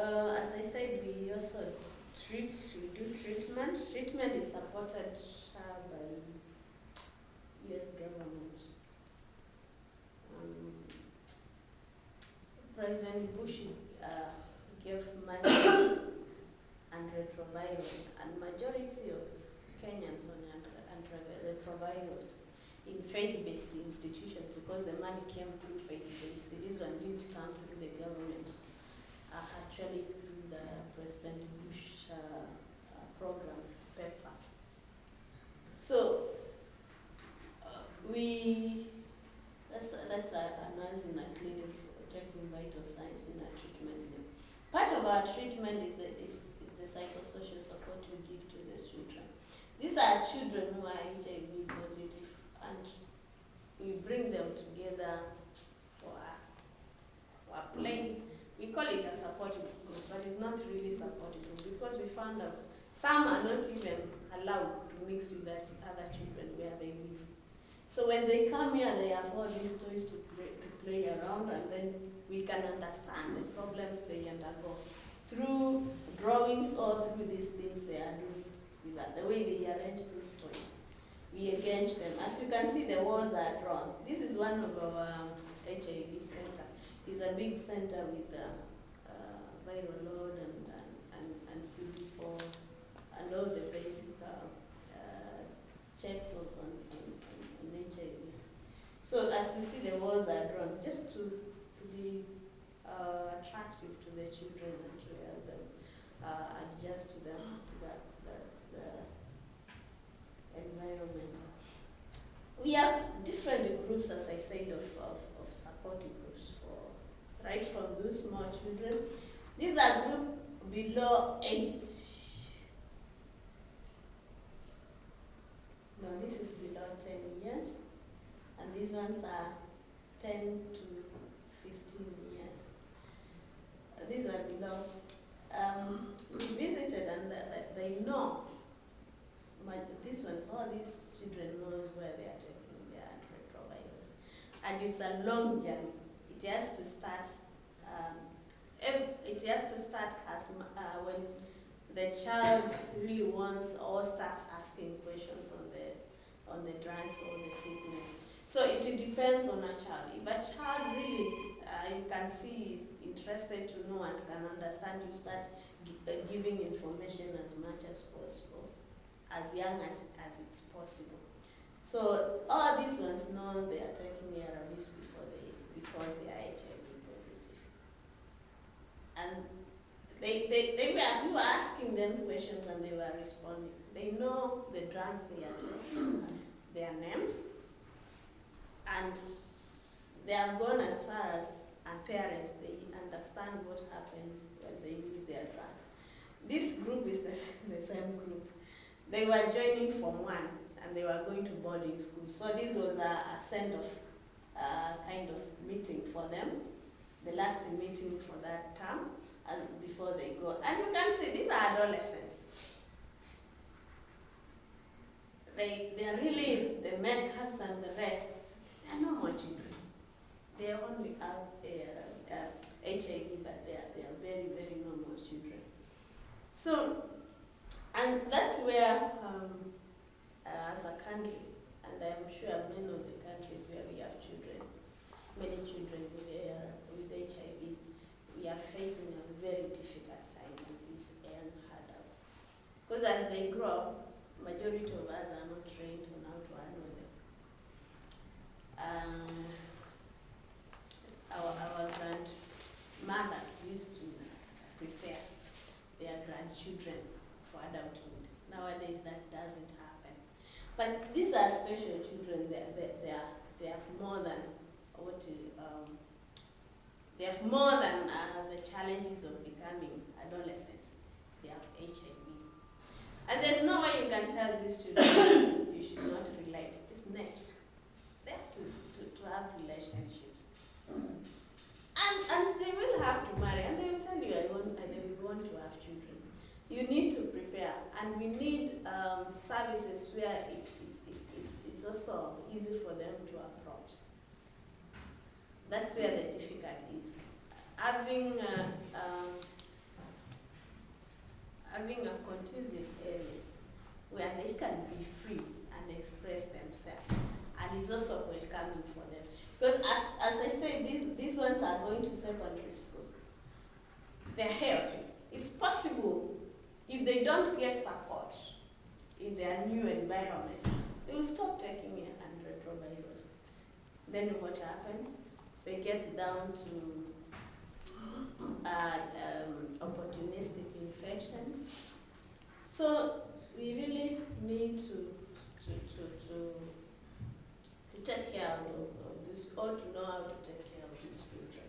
as I said, we also we do treatment. Treatment is supported by US government. President Bush gave money and retroviral, and majority of Kenyans on retrovirals in faith-based institutions because the money came through faith-based. This one didn't come through the government, actually through the President Bush program, PEPFAR. So let's announce in a clinic taking vital signs in our treatment. Part of our treatment is the psychosocial support we give to the children. These are children who are HIV positive, and we bring them together for a play. We call it a supportive group, but it's not really supportive group because we found out some are not even allowed to mix with other children where they live. So when they come here, they have all these toys to play around, and then we can understand the problems they undergo through drawings or through these things they are doing with that. The way they arrange those toys, we engage them. As you can see, the walls are drawn. This is one of our HIV center. It's a big center with viral load and CD4 and all the basic checks on HIV. So as you see, the walls are drawn just to be attractive to the children and to help them adjust to the environment. We have different groups, as I said, of supporting groups for right from those small children. These are groups below 8. No, this is below 10 years, and these ones are 10 to 15 years. These are below. We visited, and they know. These ones, all these children knows where they are taking their antiretrovirals, and it's a long journey. It has to start. It has to start as when the child really wants or starts asking questions on the drugs or the sickness. So it depends on a child. If a child really you can see is interested to know and can understand, you start giving information as much as possible, as young as it's possible. So all these ones know they are taking ARVs because they are HIV positive. And we were asking them questions and they were responding. They know the drugs they are taking, their names, and they have gone as far as parents, they understand what happens when they use their drugs. This group is the same group. They were joining Form 1 and they were going to boarding school. So this was a send-off kind of meeting for them, the last meeting for that term before they go. And you can see these are adolescents. They are really the makeups and the rest. They are normal children. They only have HIV, but they are very, very normal children. So, and that's where, as a country, and I'm sure many of the countries where we have children, many children with HIV, we are facing a very difficult time with these young adults. Because as they grow, majority of us are not trained on how to handle them. Our grandmothers used to prepare their grandchildren for adulthood. Nowadays that doesn't happen. But these are special children. They have more than the challenges of becoming adolescents. They have HIV. And there's no way you can tell these children you should not relate. It's nature. They have to have relationships. And they will have to marry, and they will tell you, they will want to have children. You need to prepare, and we need services where it's also easy for them to approach. That's where the difficulty is. Having having a conducive area where they can be free and express themselves, and it's also welcoming for them. Because as I say, these ones are going to secondary school. They're healthy. It's possible if they don't get support in their new environment, they will stop taking antiretrovirals. Then what happens? They get down to opportunistic infections. So we really need to take care of this, or to know how to take care of these children,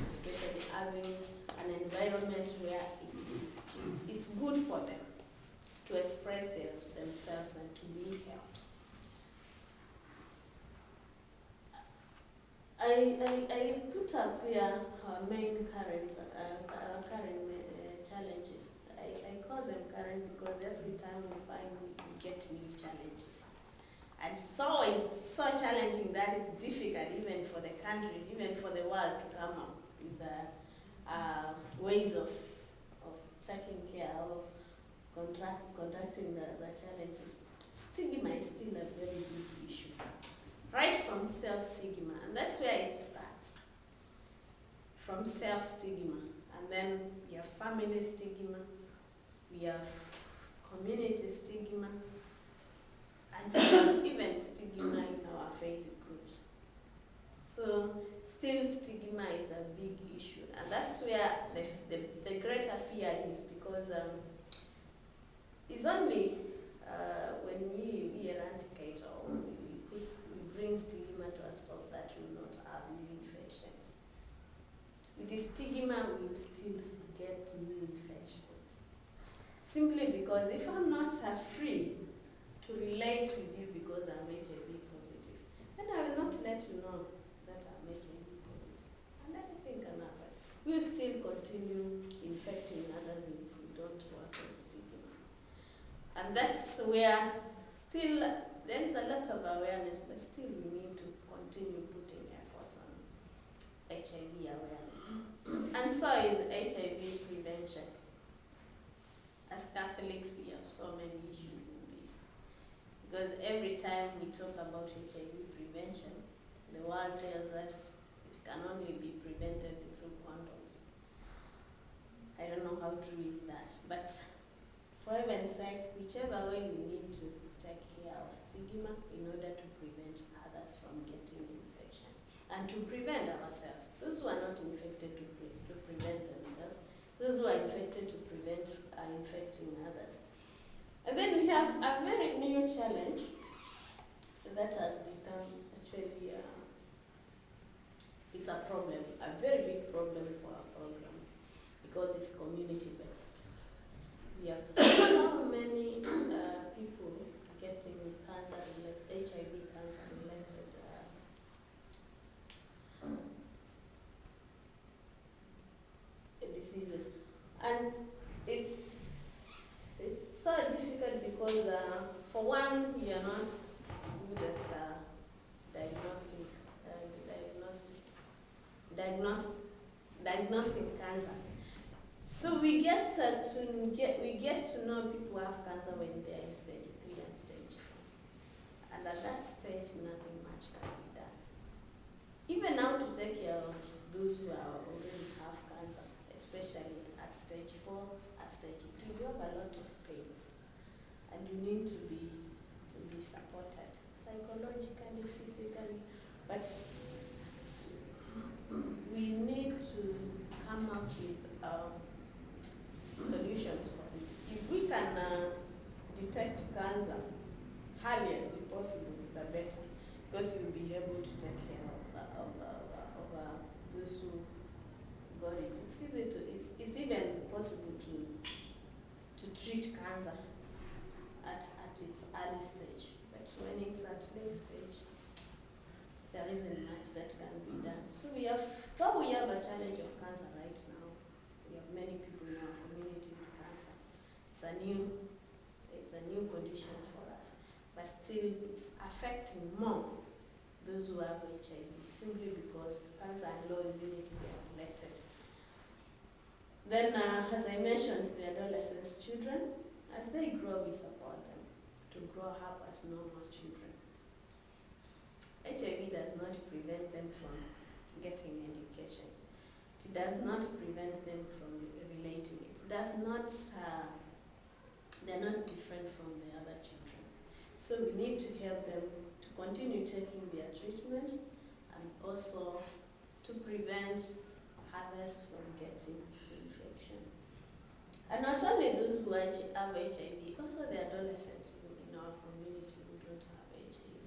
especially having an environment where it's good for them to express themselves and to be helped. I put up here our main current challenges. I call them current because every time we get new challenges. And so it's so challenging that it's difficult even for the country, even for the world to come up with ways of taking care of conducting the challenges. Stigma is still a very big issue. Right from self-stigma, and that's where it starts. From self-stigma, and then we have family stigma, we have community stigma, and we have even stigma in our faith groups. So still stigma is a big issue, and that's where the greater fear is, because it's only when we eradicate or we bring stigma to a stop that we will not have new infections. With the stigma, we will still get new infections. Simply because if I'm not free to relate with you because I'm HIV positive, then I will not let you know that I'm HIV positive. And anything can happen. We will still continue infecting others if we don't work on stigma. And that's where still there is a lot of awareness, but still we need to continue putting efforts on HIV awareness. And so is HIV prevention. As Catholics, we have so many issues in this. Because every time we talk about HIV prevention, the world tells us it can only be prevented through condoms. I don't know how true is that, but for heaven's sake, whichever way we need to take care of stigma in order to prevent others from getting infection and to prevent ourselves. Those who are not infected to prevent themselves, those who are infected to prevent infecting others. And then we have a very new challenge that has become actually, it's a problem, a very big problem for our program, because it's community-based. We have so many people getting HIV cancer-related diseases, and it's so difficult because for one, we are not good at diagnosing cancer. So we get to know people who have cancer when they are in stage 3 and stage 4. And at that stage, nothing much can be done. Even now to take care of those who already have cancer, especially at stage 4, at stage 3, we have a lot of pain. And you need to be supported psychologically, physically, but we need to come up with solutions for this. If we can detect cancer earliest possible, the better, because we'll be able to take care of those who got it. It's easy to it's even possible to treat cancer at its early stage, but when it's at late stage, there isn't much that can be done. So we have a challenge of cancer right now. We have many people in our community with cancer. It's a new condition for us, but still it's affecting more those who have HIV, simply because cancer and low immunity are connected. Then, as I mentioned, the adolescents, children, as they grow, we support them to grow up as normal children. HIV does not prevent them from getting education. It does not prevent them from relating. It does not, they're not different from the other children. So we need to help them to continue taking their treatment and also to prevent others from getting the infection. And not only those who have HIV, also the adolescents in our community who don't have HIV.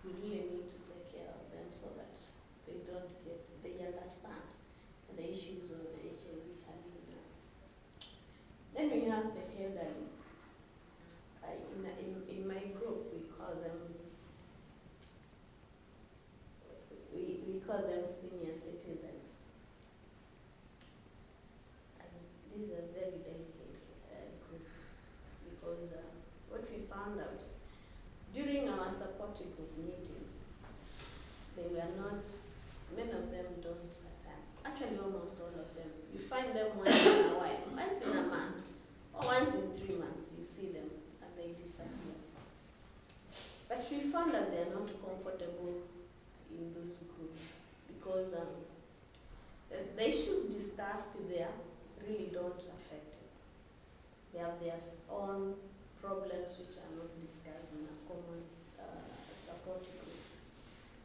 We really need to take care of them so that they understand the issues of the HIV early now. Then we have the elderly. In my group, we call them senior citizens. And this is a very delicate group because what we found out during our support group meetings, they were not, many of them don't attend. Actually, almost all of them. You find them once in a while, once in a month, or once in 3 months, you see them and they disappear. But we found that they are not comfortable in those groups because the issues discussed there really don't affect them. They have their own problems which are not discussed in a common support group.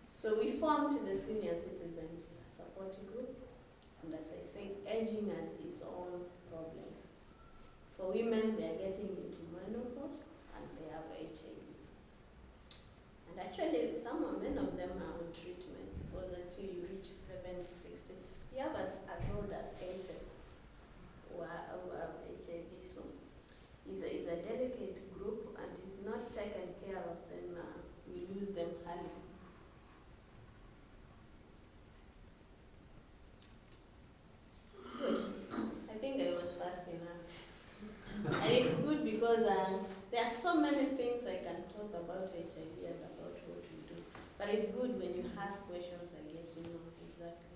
So we formed the senior citizens support group, and as I say, aging has its own problems. For women, they are getting into menopause and they have HIV. And actually, many of them are on treatment because until you reach 70, 60, you have as old as 80 who have HIV. So it's a delicate group, and if not taken care of, then we lose them early. Good. I think I was fast enough. And it's good because there are so many things I can talk about HIV and about what we do. But it's good when you ask questions, I get to know exactly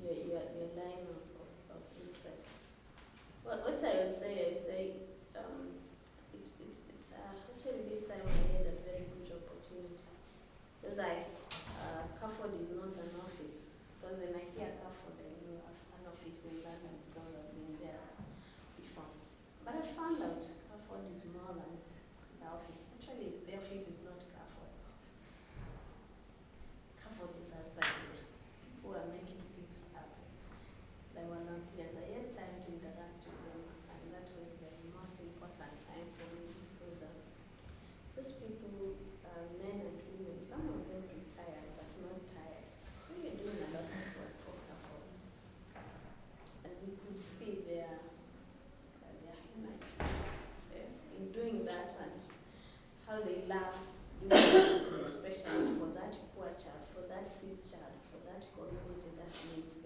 what your line of interest. Well, what I will say, it's actually this time I had a very good opportunity. Because CAFOD is not an office. Because when I hear CAFOD, I know an office in London because I've been there before. But I found out CAFOD is more than the office. Actually, the office is not CAFOD. CAFOD is outside there. People are making things happen. The volunteers, I had time to interact with them, and that was the most important time for me because those people are men and women. Some of them retired, but not tired. We were doing a lot of work for CAFOD. And we could see their energy in doing that and how they love doing it, especially for that poor child, for that sick child, for that community that needs